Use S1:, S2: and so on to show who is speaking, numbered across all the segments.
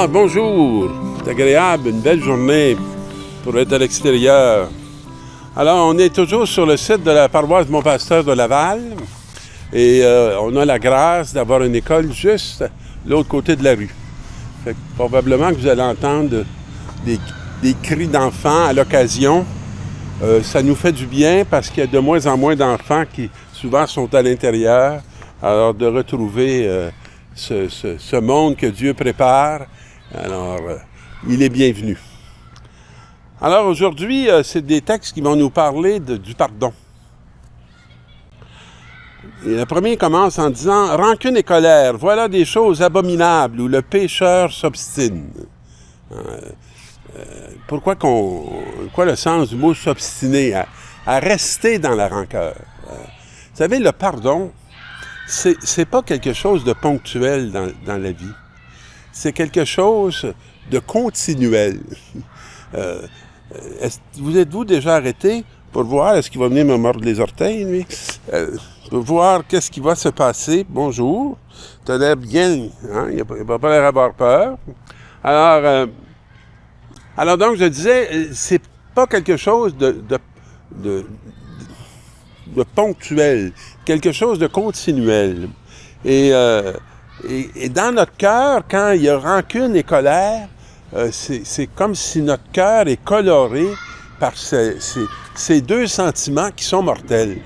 S1: Alors, bonjour. C'est agréable, une belle journée pour être à l'extérieur. Alors, on est toujours sur le site de la paroisse Mon Pasteur de Laval et on a la grâce d'avoir une école juste de l'autre côté de la rue. Fait que probablement que vous allez entendre des cris d'enfants à l'occasion. Ça nous fait du bien parce qu'il y a de moins en moins d'enfants qui souvent sont à l'intérieur. Alors, de retrouver ce monde que Dieu prépare, alors il est bienvenu. Alors aujourd'hui, c'est des textes qui vont nous parler du pardon. Et le premier commence en disant « Rancune et colère, voilà des choses abominables où le pécheur s'obstine. » Quoi le sens du mot « s'obstiner » à rester dans la rancœur. Vous savez, le pardon, c'est pas quelque chose de ponctuel dans la vie. C'est quelque chose de continuel. Vous êtes-vous déjà arrêté pour voir, est-ce qu'il va venir me mordre les orteils, lui? Pour voir qu'est-ce qui va se passer. Bonjour. Tu as l'air bien, hein? Il n'a pas l'air d'avoir peur. Alors donc, je disais, c'est pas quelque chose de ponctuel, quelque chose de continuel. Et dans notre cœur, quand il y a rancune et colère, c'est comme si notre cœur est coloré par ces deux sentiments qui sont mortels,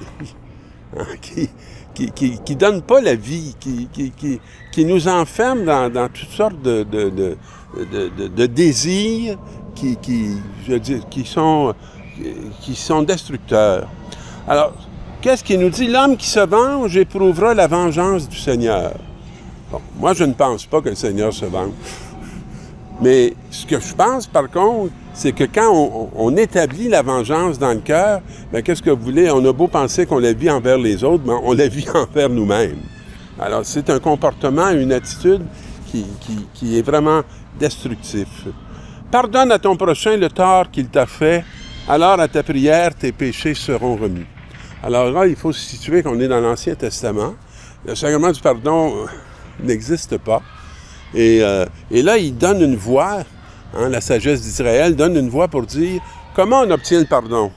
S1: qui donnent pas la vie, qui nous enferment dans toutes sortes de désirs qui sont destructeurs. Alors, qu'est-ce qu'il nous dit? L'homme qui se venge éprouvera la vengeance du Seigneur. Bon, moi, je ne pense pas que le Seigneur se venge. Mais ce que je pense, par contre, c'est que quand on établit la vengeance dans le cœur, bien, qu'est-ce que vous voulez? On a beau penser qu'on la vit envers les autres, mais on la vit envers nous-mêmes. Alors, c'est un comportement, une attitude qui est vraiment destructif. Pardonne à ton prochain le tort qu'il t'a fait, alors à ta prière, tes péchés seront remis. Alors là, il faut se situer qu'on est dans l'Ancien Testament. Le sacrement du pardon n'existe pas. Et là, il donne une voie, hein, la sagesse d'Israël donne une voie pour dire comment on obtient le pardon.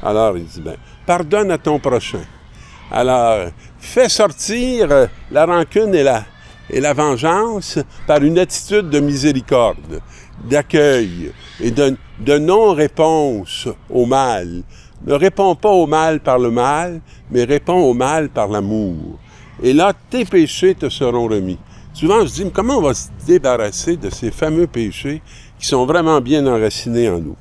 S1: Alors, il dit, bien, pardonne à ton prochain. Alors, fais sortir la rancune et la vengeance par une attitude de miséricorde, d'accueil et de non-réponse au mal. Ne réponds pas au mal par le mal, mais réponds au mal par l'amour. Et là, tes péchés te seront remis. Souvent, on se dit, comment on va se débarrasser de ces fameux péchés qui sont vraiment bien enracinés en nous?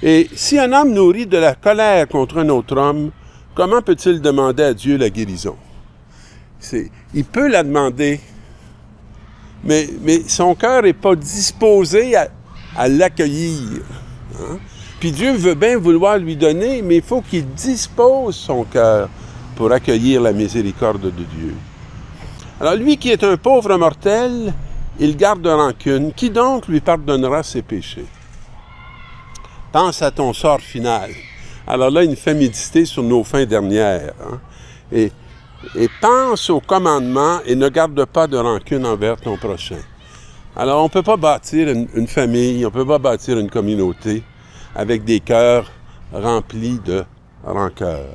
S1: Et si un homme nourrit de la colère contre un autre homme, comment peut-il demander à Dieu la guérison? Il peut la demander, mais son cœur n'est pas disposé à l'accueillir. Hein? Puis Dieu veut bien vouloir lui donner, mais il faut qu'il dispose son cœur pour accueillir la miséricorde de Dieu. Alors lui qui est un pauvre mortel, il garde rancune. Qui donc lui pardonnera ses péchés? Pense à ton sort final. Alors là, il nous fait méditer sur nos fins dernières. Hein? Et pense au commandement et ne garde pas de rancune envers ton prochain. Alors, on ne peut pas bâtir une famille, on ne peut pas bâtir une communauté avec des cœurs remplis de rancœur.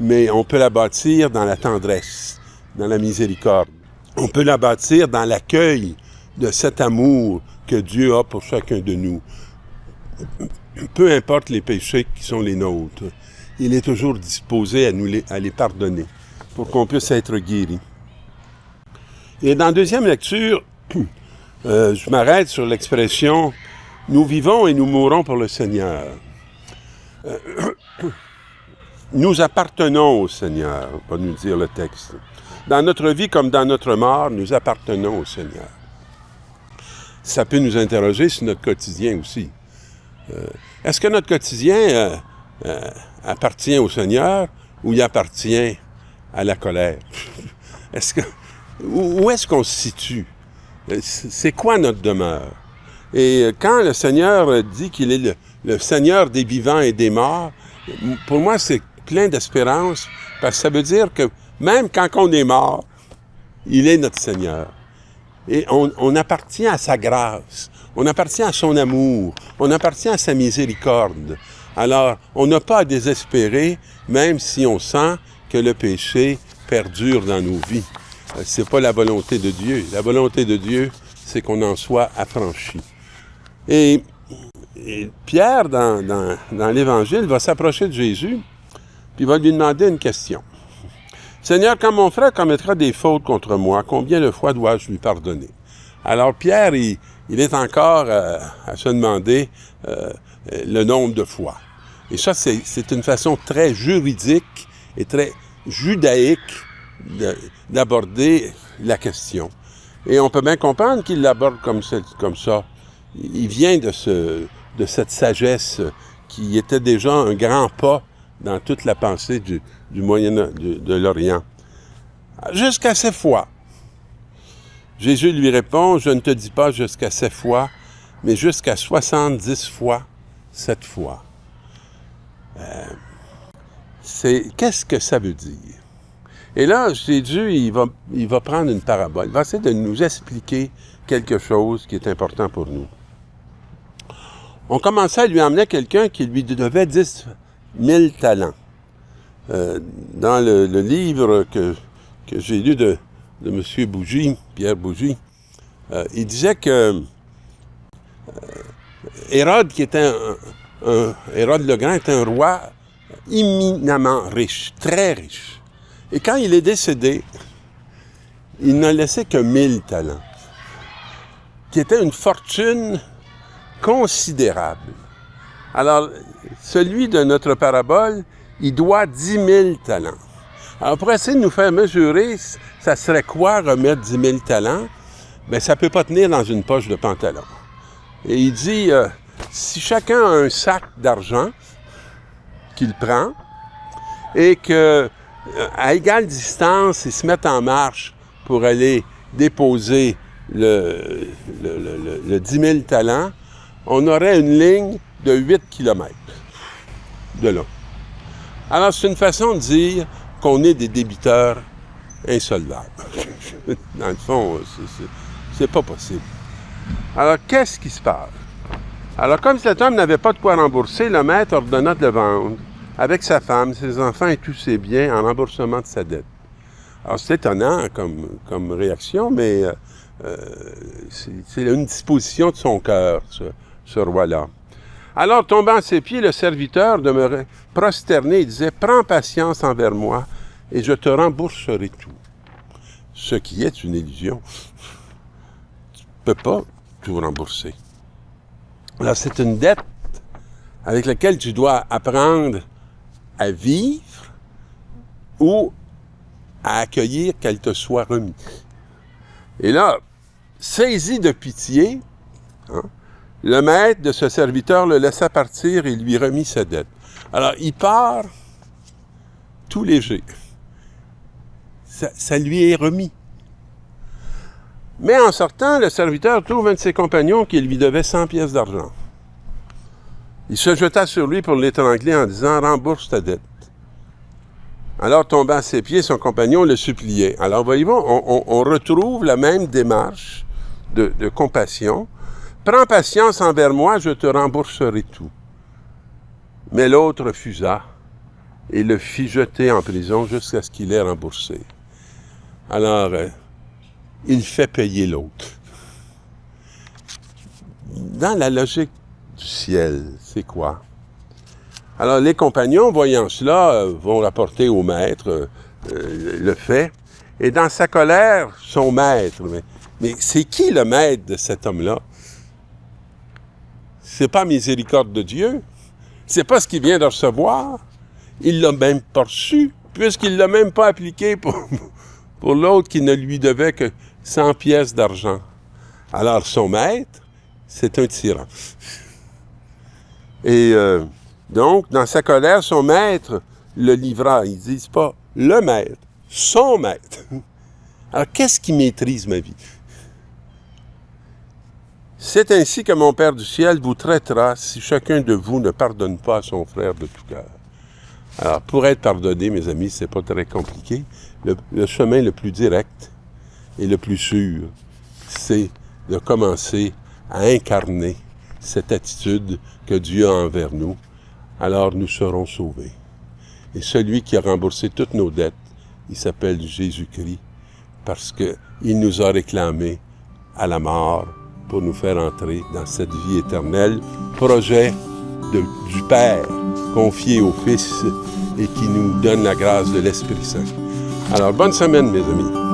S1: Mais on peut la bâtir dans la tendresse, dans la miséricorde. On peut la bâtir dans l'accueil de cet amour que Dieu a pour chacun de nous. Peu importe les péchés qui sont les nôtres, il est toujours disposé à les pardonner pour qu'on puisse être guéri. Et dans la deuxième lecture, je m'arrête sur l'expression « Nous vivons et nous mourons pour le Seigneur ». Nous appartenons au Seigneur, va nous dire le texte. Dans notre vie comme dans notre mort, nous appartenons au Seigneur. Ça peut nous interroger sur notre quotidien aussi. Est-ce que notre quotidien appartient au Seigneur ou il appartient à la colère? Où est-ce qu'on se situe? C'est quoi notre demeure? Et quand le Seigneur dit qu'il est le Seigneur des vivants et des morts, pour moi, c'est plein d'espérance, parce que ça veut dire que même quand on est mort, il est notre Seigneur. Et on appartient à sa grâce, on appartient à son amour, on appartient à sa miséricorde. Alors, on n'a pas à désespérer, même si on sent que le péché perdure dans nos vies. C'est pas la volonté de Dieu. La volonté de Dieu, c'est qu'on en soit affranchi. Et Pierre, dans l'Évangile, va s'approcher de Jésus, puis il va lui demander une question. « Seigneur, quand mon frère commettra des fautes contre moi, combien de fois dois-je lui pardonner? » Alors Pierre, il est encore à se demander le nombre de fois. Et ça, c'est une façon très juridique et très judaïque d'aborder la question. Et on peut bien comprendre qu'il l'aborde comme ça. Il vient de cette sagesse qui était déjà un grand pas dans toute la pensée du de l'Orient. Jusqu'à 7 fois. Jésus lui répond, je ne te dis pas jusqu'à 7 fois, mais jusqu'à 70 fois 7 fois. Qu'est-ce que ça veut dire? Et là, Jésus, il va prendre une parabole. Il va essayer de nous expliquer quelque chose qui est important pour nous. On commençait à lui emmener quelqu'un qui lui devait 10 000 talents. Dans le livre que j'ai lu de M. Bougie, Pierre Bougie, il disait que Hérode, qui était Hérode le Grand, était un roi éminemment riche, très riche. Et quand il est décédé, il n'a laissé que 1000 talents, qui était une fortune considérable. Alors, celui de notre parabole, il doit 10 000 talents. Alors, pour essayer de nous faire mesurer, ça serait quoi remettre 10 000 talents? Bien, ça ne peut pas tenir dans une poche de pantalon. Et il dit, si chacun a un sac d'argent qu'il prend, et que à égale distance, ils se mettent en marche pour aller déposer le 10 000 talents, on aurait une ligne de 8 km de long. Alors, c'est une façon de dire qu'on est des débiteurs insolvables. Dans le fond, c'est pas possible. Alors, qu'est-ce qui se passe? Alors, comme cet homme n'avait pas de quoi rembourser, le maître ordonna de le vendre avec sa femme, ses enfants et tous ses biens en remboursement de sa dette. Alors, c'est étonnant comme réaction, mais c'est une disposition de son cœur, ce roi-là. Alors, tombant à ses pieds, le serviteur demeurait prosterné et disait, « Prends patience envers moi, et je te rembourserai tout. » Ce qui est une illusion. Tu ne peux pas tout rembourser. Alors, c'est une dette avec laquelle tu dois apprendre à vivre ou à accueillir qu'elle te soit remise. Et là, saisi de pitié, le maître de ce serviteur le laissa partir et lui remit sa dette. Alors, il part tout léger. Ça lui est remis. Mais en sortant, le serviteur trouve un de ses compagnons qui lui devait 100 pièces d'argent. Il se jeta sur lui pour l'étrangler en disant « Rembourse ta dette ». Alors, tombant à ses pieds, son compagnon le suppliait. Alors, voyez-vous, on retrouve la même démarche de compassion. « Prends patience envers moi, je te rembourserai tout. » Mais l'autre refusa et le fit jeter en prison jusqu'à ce qu'il ait remboursé. Alors, il fait payer l'autre. Dans la logique du ciel, c'est quoi? Alors, les compagnons, voyant cela, vont rapporter au maître le fait. Et dans sa colère, son maître, mais c'est qui le maître de cet homme-là? C'est pas miséricorde de Dieu. C'est pas ce qu'il vient de recevoir. Il l'a même pas reçu, puisqu'il l'a même pas appliqué pour l'autre qui ne lui devait que 100 pièces d'argent. Alors, son maître, c'est un tyran. Et donc, dans sa colère, son maître le livra. Ils disent pas le maître, son maître. Alors, qu'est-ce qui maîtrise ma vie? C'est ainsi que mon Père du ciel vous traitera si chacun de vous ne pardonne pas à son frère de tout cœur. Alors, pour être pardonné, mes amis, c'est pas très compliqué. Le chemin le plus direct et le plus sûr, c'est de commencer à incarner cette attitude que Dieu a envers nous, alors nous serons sauvés. Et celui qui a remboursé toutes nos dettes, il s'appelle Jésus-Christ, parce qu'il nous a réclamés à la mort pour nous faire entrer dans cette vie éternelle, projet du Père confié au Fils et qui nous donne la grâce de l'Esprit Saint. Alors, bonne semaine, mes amis.